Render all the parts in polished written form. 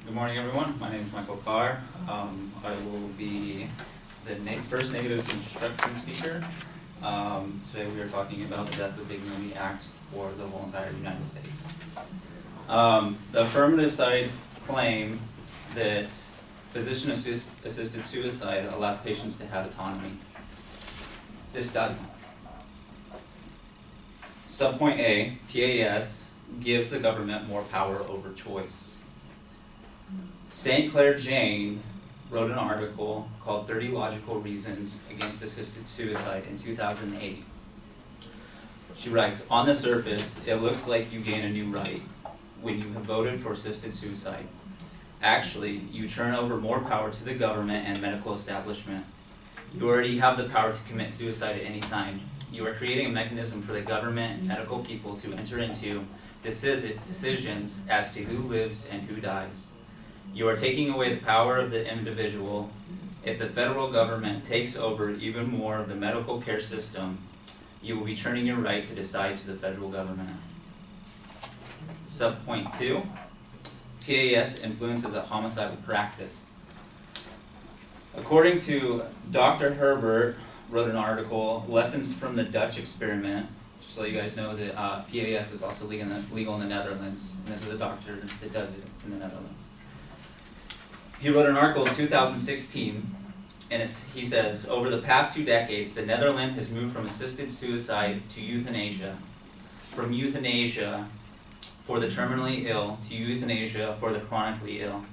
Good morning, everyone. My name is Michael Carr. I will be the first negative construction speaker. Today we are talking about the Death of Dignity Act for the whole entire United States. The affirmative side claim that physician-assisted suicide allows patients to have autonomy. This doesn't. Subpoint A, PAS, gives the government more power over choice. St. Clair Jane wrote an article called 30 Logical Reasons Against Assisted Suicide in 2008. She writes, on the surface, it looks like you gain a new right when you have voted for assisted suicide. Actually, you turn over more power to the government and medical establishment. You already have the power to commit suicide at any time. You are creating a mechanism for the government and medical people to enter into decisions as to who lives and who dies. You are taking away the power of the individual. If the federal government takes over even more of the medical care system, you will be turning your right to decide to the federal government. Subpoint 2, PAS influences a homicidal practice. According to Dr. Herbert, wrote an article, Lessons from the Dutch Experiment, just so you guys know that PAS is also legal in the Netherlands, and this is a doctor that does it in the Netherlands. He wrote an article in 2016, and he says, over the past 2 decades, the Netherlands has moved from assisted suicide to euthanasia, from euthanasia for the terminally ill to euthanasia for the chronically ill,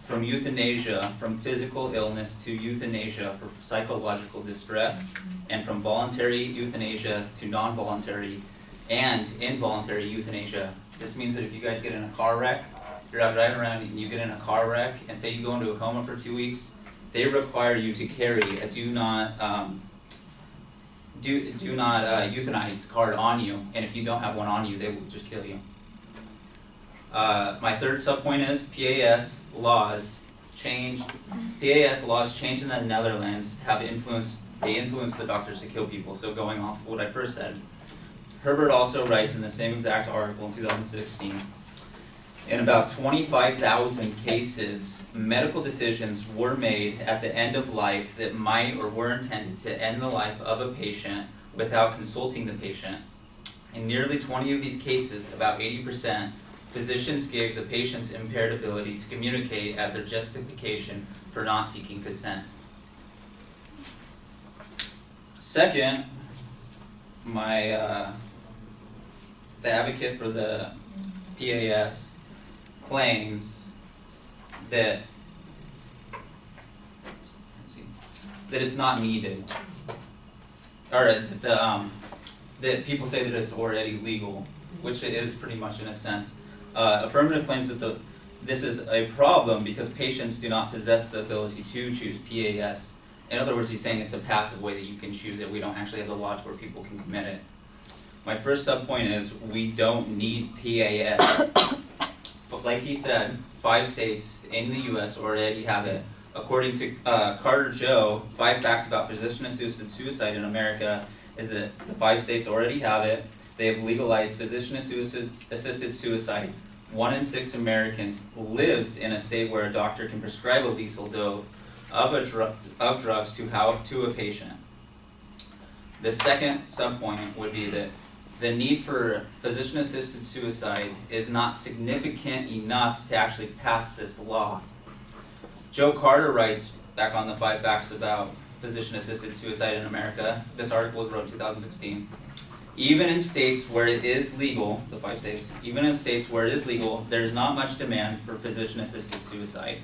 from euthanasia from physical illness to euthanasia for psychological distress, and from voluntary euthanasia to non-voluntary and involuntary euthanasia. This means that if you guys get in a car wreck, you're out driving around and you get in a car wreck, and say you go into a coma for 2 weeks, they require you to carry a do not euthanize card on you, and if you don't have one on you, they will just kill you. My third subpoint is PAS laws changed in the Netherlands influence the doctors to kill people. So going off of what I first said, Herbert also writes in the same exact article in 2016, in about 25,000 cases, medical decisions were made at the end of life that might or were intended to end the life of a patient without consulting the patient. In nearly 20 of these cases, about 80%, physicians gave the patient's impaired ability to communicate as their justification for not seeking consent. Second, the advocate for the PAS claims that it's not needed, or that people say that it's already legal, which it is pretty much in a sense. Affirmative claims that this is a problem because patients do not possess the ability to choose PAS. In other words, he's saying it's a passive way that you can choose it. We don't actually have the law to where people can commit it. My first subpoint is we don't need PAS. But like he said, 5 states in the U.S. already have it. According to Carter Joe, 5 facts about physician-assisted suicide in America is that the 5 states already have it. They have legalized physician-assisted suicide. 1 in 6 Americans lives in a state where a doctor can prescribe a lethal dose of drugs to a patient. The second subpoint would be that the need for physician-assisted suicide is not significant enough to actually pass this law. Joe Carter writes back on the 5 facts about physician-assisted suicide in America. This article was wrote in 2016. Even in states where it is legal, the 5 states, even in states where it is legal, there's not much demand for physician-assisted suicide.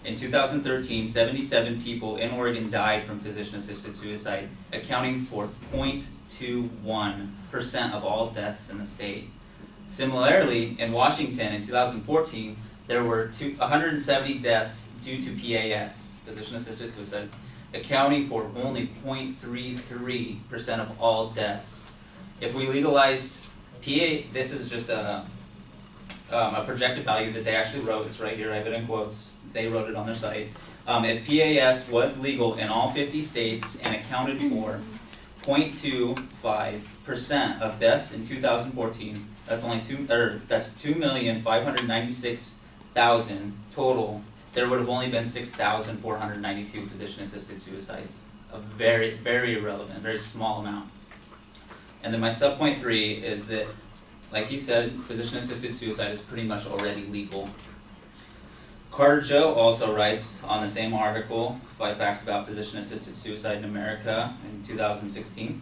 In 2013, 77 people in Oregon died from physician-assisted suicide, accounting for 0.21% of all deaths in the state. Similarly, in Washington in 2014, there were 170 deaths due to PAS, physician-assisted suicide, accounting for only 0.33% of all deaths. If we legalized this is just a projected value that they actually wrote. It's right here, I have it in quotes. They wrote it on their site. If PAS was legal in all 50 states and accounted for 0.25% of deaths in 2014, that's 2,596,000 thousand total, there would have only been 6,492 physician-assisted suicides. A very, very irrelevant, very small amount. And then my subpoint 3 is that, like he said, physician-assisted suicide is pretty much already legal. Carter Joe also writes on the same article, 5 Facts About Physician-Assisted Suicide in America in 2016.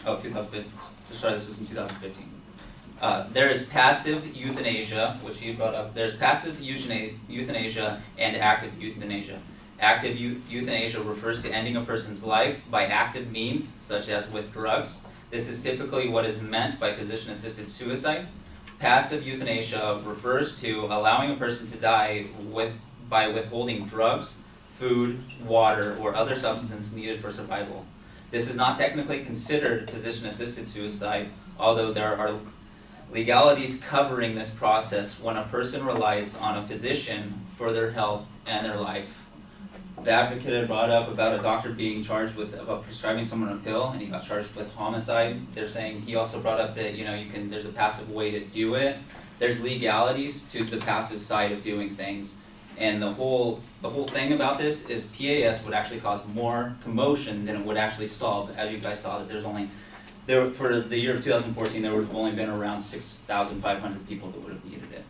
Oh, 2015. Sorry, this was in 2015. There is passive euthanasia, which he brought up. There's passive euthanasia and active euthanasia. Active euthanasia refers to ending a person's life by active means, such as with drugs. This is typically what is meant by physician-assisted suicide. Passive euthanasia refers to allowing a person to die by withholding drugs, food, water, or other substance needed for survival. This is not technically considered physician-assisted suicide, although there are legalities covering this process when a person relies on a physician for their health and their life. The advocate had brought up about a doctor being charged about prescribing someone a pill, and he got charged with homicide. They're saying he also brought up that there's a passive way to do it. There's legalities to the passive side of doing things, and the whole thing about this is PAS would actually cause more commotion than it would actually solve. As you guys saw, that for the year of 2014, there would have only been around 6,500 people that would have needed it.